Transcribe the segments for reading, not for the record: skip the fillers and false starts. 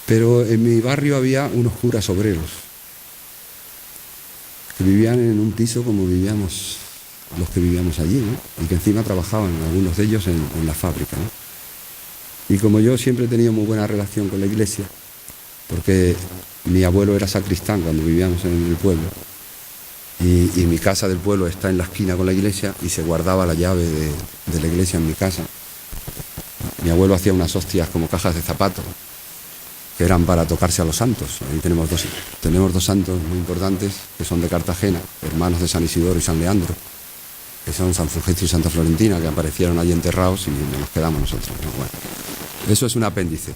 Pero en mi barrio había unos curas obreros que vivían en un piso como vivíamos los que vivíamos allí, ¿no? Y que encima trabajaban, algunos de ellos, en la fábrica, ¿no? Y como yo siempre he tenido muy buena relación con la iglesia, porque mi abuelo era sacristán cuando vivíamos en el pueblo, y mi casa del pueblo está en la esquina con la iglesia y se guardaba la llave de la iglesia en mi casa. Mi abuelo hacía unas hostias como cajas de zapatos, que eran para tocarse a los santos. Ahí tenemos dos santos muy importantes que son de Cartagena, hermanos de San Isidoro y San Leandro, que son San Fulgencio y Santa Florentina, que aparecieron allí enterrados y nos quedamos nosotros, ¿no? Bueno, eso es un apéndice.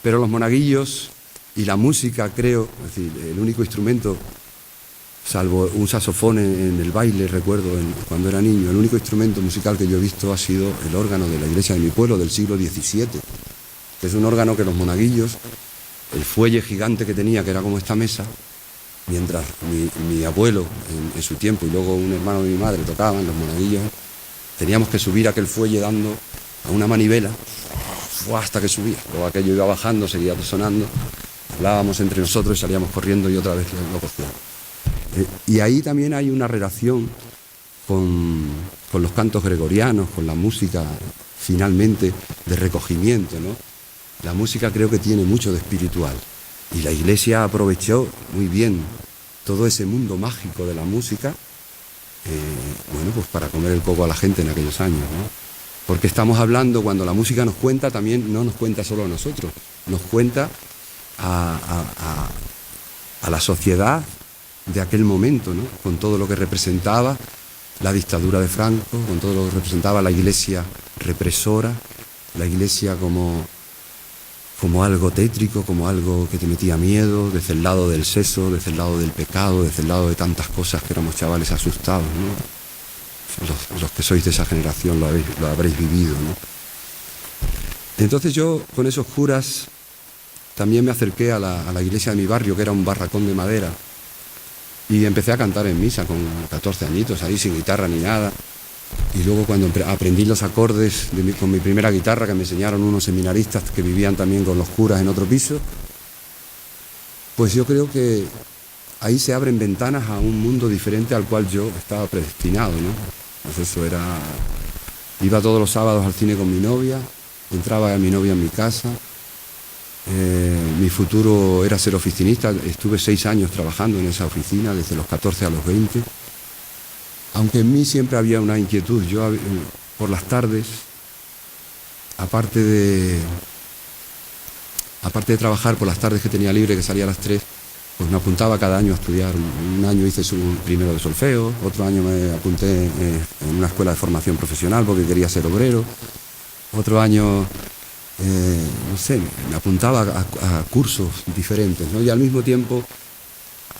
Pero los monaguillos y la música, creo, es decir, el único instrumento, salvo un saxofón en el baile, recuerdo, cuando era niño, el único instrumento musical que yo he visto ha sido el órgano de la iglesia de mi pueblo del siglo XVII, que es un órgano que los monaguillos, el fuelle gigante que tenía, que era como esta mesa, mientras mi abuelo en su tiempo y luego un hermano de mi madre tocaban, los monaguillos, teníamos que subir aquel fuelle dando a una manivela hasta que subía. Luego aquello iba bajando, seguía sonando, hablábamos entre nosotros y salíamos corriendo y otra vez lo cogíamos. Y ahí también hay una relación con los cantos gregorianos, con la música finalmente de recogimiento, ¿no? La música creo que tiene mucho de espiritual y la iglesia aprovechó muy bien todo ese mundo mágico de la música, bueno, pues para comer el coco a la gente en aquellos años, ¿no? Porque estamos hablando, cuando la música nos cuenta, también no nos cuenta solo a nosotros, nos cuenta a la sociedad de aquel momento, ¿no? Con todo lo que representaba la dictadura de Franco, con todo lo que representaba la iglesia represora, la iglesia como algo tétrico, como algo que te metía miedo, desde el lado del seso, desde el lado del pecado, desde el lado de tantas cosas que éramos chavales asustados, ¿no? Los que sois de esa generación lo habréis vivido, ¿no? Entonces yo, con esos curas, también me acerqué a la iglesia de mi barrio, que era un barracón de madera, y empecé a cantar en misa con 14 añitos, ahí sin guitarra ni nada. Y luego cuando aprendí los acordes con mi primera guitarra, que me enseñaron unos seminaristas que vivían también con los curas en otro piso, pues yo creo que ahí se abren ventanas a un mundo diferente al cual yo estaba predestinado, ¿no? Pues eso era... Iba todos los sábados al cine con mi novia, entraba a mi novia en mi casa. Mi futuro era ser oficinista, estuve 6 años trabajando en esa oficina, desde los 14 a los 20. Aunque en mí siempre había una inquietud, yo por las tardes, aparte de trabajar por las tardes que tenía libre, que salía a las 3, pues me apuntaba cada año a estudiar. Un año hice primero de solfeo, otro año me apunté en una escuela de formación profesional porque quería ser obrero, otro año, no sé, me apuntaba a cursos diferentes, ¿no? Y al mismo tiempo,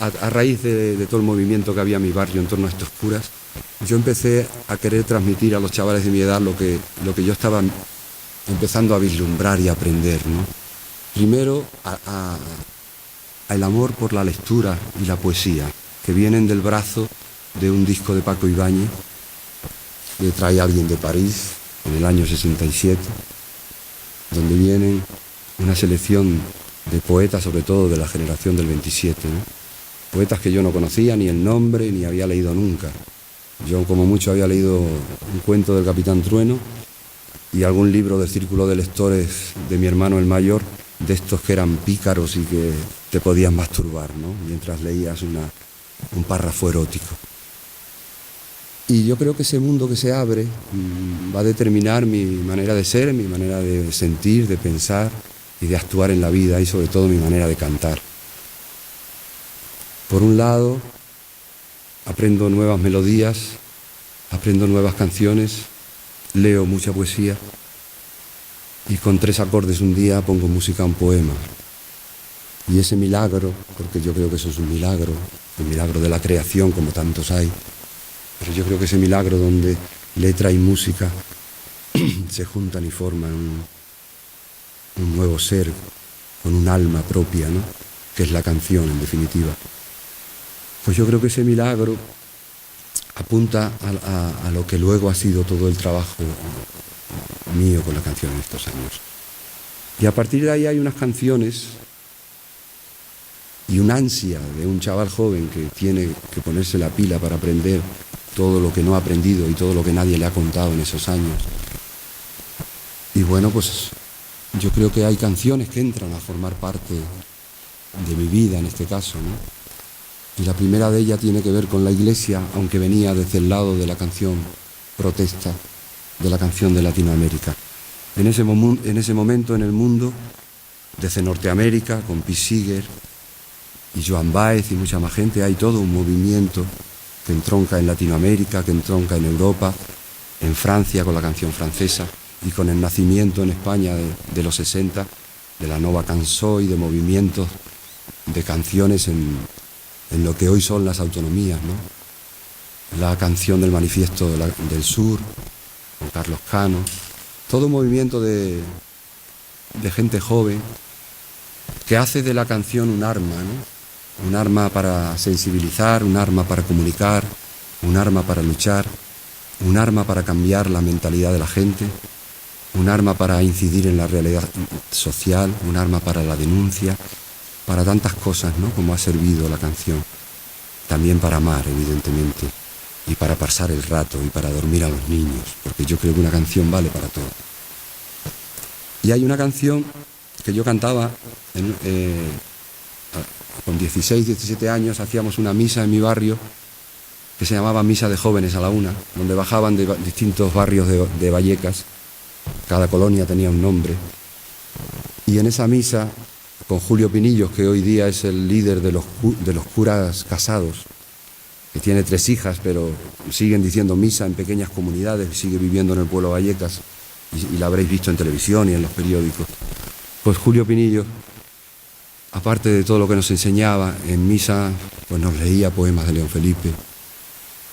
a raíz de todo el movimiento que había en mi barrio en torno a estos curas, yo empecé a querer transmitir a los chavales de mi edad lo que yo estaba empezando a vislumbrar y a aprender, ¿no? Primero, el amor por la lectura y la poesía, que vienen del brazo de un disco de Paco Ibáñez, que trae alguien de París en el año 67, donde vienen una selección de poetas, sobre todo de la generación del 27, ¿no? Poetas que yo no conocía ni el nombre ni había leído nunca. Yo como mucho había leído un cuento del Capitán Trueno y algún libro del círculo de lectores de mi hermano el mayor, de estos que eran pícaros y que te podías masturbar, ¿no? Mientras leías un párrafo erótico. Y yo creo que ese mundo que se abre va a determinar mi manera de ser, mi manera de sentir, de pensar y de actuar en la vida, y sobre todo mi manera de cantar. Por un lado, aprendo nuevas melodías, aprendo nuevas canciones, leo mucha poesía y con 3 acordes un día pongo música a un poema. Y ese milagro, porque yo creo que eso es un milagro, el milagro de la creación como tantos hay, pero yo creo que ese milagro donde letra y música se juntan y forman un nuevo ser con un alma propia, ¿no? Que es la canción en definitiva. Pues yo creo que ese milagro apunta a lo que luego ha sido todo el trabajo mío con la canción en estos años. Y a partir de ahí hay unas canciones y una ansia de un chaval joven que tiene que ponerse la pila para aprender todo lo que no ha aprendido y todo lo que nadie le ha contado en esos años. Y bueno, pues yo creo que hay canciones que entran a formar parte de mi vida en este caso, ¿no? Y la primera de ellas tiene que ver con la Iglesia, aunque venía desde el lado de la canción protesta, de la canción de Latinoamérica. En ese momento en el mundo, desde Norteamérica, con Pete Seeger y Joan Baez y mucha más gente, hay todo un movimiento que entronca en Latinoamérica, que entronca en Europa, en Francia con la canción francesa y con el nacimiento en España de los 60 de la Nova Cançó y de movimientos de canciones en lo que hoy son las autonomías, ¿no? La canción del Manifiesto del Sur, con Carlos Cano, todo un movimiento de gente joven que hace de la canción un arma, ¿no? Un arma para sensibilizar, un arma para comunicar, un arma para luchar, un arma para cambiar la mentalidad de la gente, un arma para incidir en la realidad social, un arma para la denuncia, para tantas cosas, ¿no? Como ha servido la canción. También para amar, evidentemente, y para pasar el rato, y para dormir a los niños, porque yo creo que una canción vale para todo. Y hay una canción que yo cantaba con 16, 17 años, hacíamos una misa en mi barrio que se llamaba Misa de Jóvenes a la Una, donde bajaban de distintos barrios de Vallecas, cada colonia tenía un nombre, y en esa misa, con Julio Pinillos, que hoy día es el líder de los curas casados, que tiene 3 hijas, pero siguen diciendo misa en pequeñas comunidades, sigue viviendo en el pueblo de Vallecas, y la habréis visto en televisión y en los periódicos. Pues Julio Pinillos, aparte de todo lo que nos enseñaba en misa, pues nos leía poemas de León Felipe,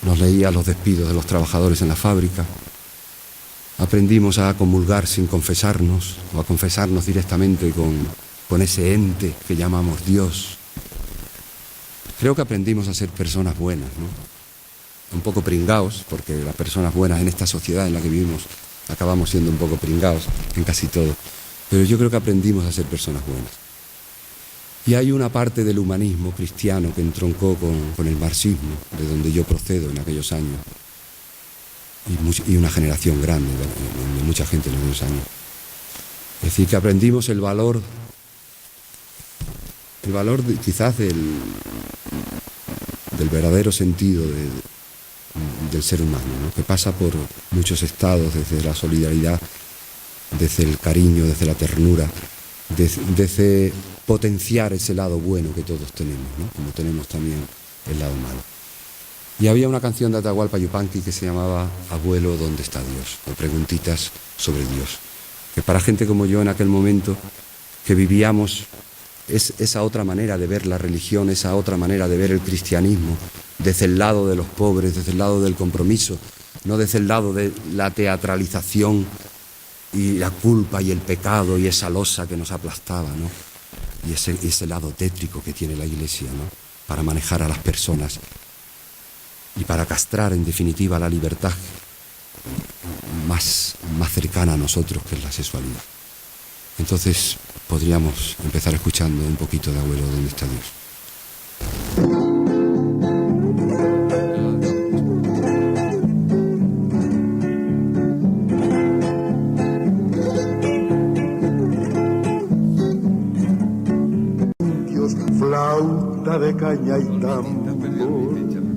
nos leía los despidos de los trabajadores en la fábrica. Aprendimos a comulgar sin confesarnos, o a confesarnos directamente con ese ente que llamamos Dios. Creo que aprendimos a ser personas buenas, ¿no? Un poco pringaos, porque las personas buenas en esta sociedad en la que vivimos acabamos siendo un poco pringaos en casi todo. Pero yo creo que aprendimos a ser personas buenas. Y hay una parte del humanismo cristiano que entroncó con el marxismo, de donde yo procedo en aquellos años, y una generación grande, de mucha gente en aquellos años. Es decir, que aprendimos el valor quizás del verdadero sentido del ser humano, ¿no? Que pasa por muchos estados, desde la solidaridad, desde el cariño, desde la ternura, desde potenciar ese lado bueno que todos tenemos, ¿no? Como tenemos también el lado malo. Y había una canción de Atahualpa Yupanqui que se llamaba Abuelo, ¿dónde está Dios? O preguntitas sobre Dios. Que para gente como yo en aquel momento, que vivíamos esa otra manera de ver la religión, esa otra manera de ver el cristianismo, desde el lado de los pobres, desde el lado del compromiso, no desde el lado de la teatralización y la culpa y el pecado y esa losa que nos aplastaba, ¿no? Y ese lado tétrico que tiene la Iglesia, ¿no? Para manejar a las personas y para castrar en definitiva la libertad más cercana a nosotros, que es la sexualidad. Entonces podríamos empezar escuchando un poquito de Abuelo, ¿dónde está Dios? Flauta de caña y tambor,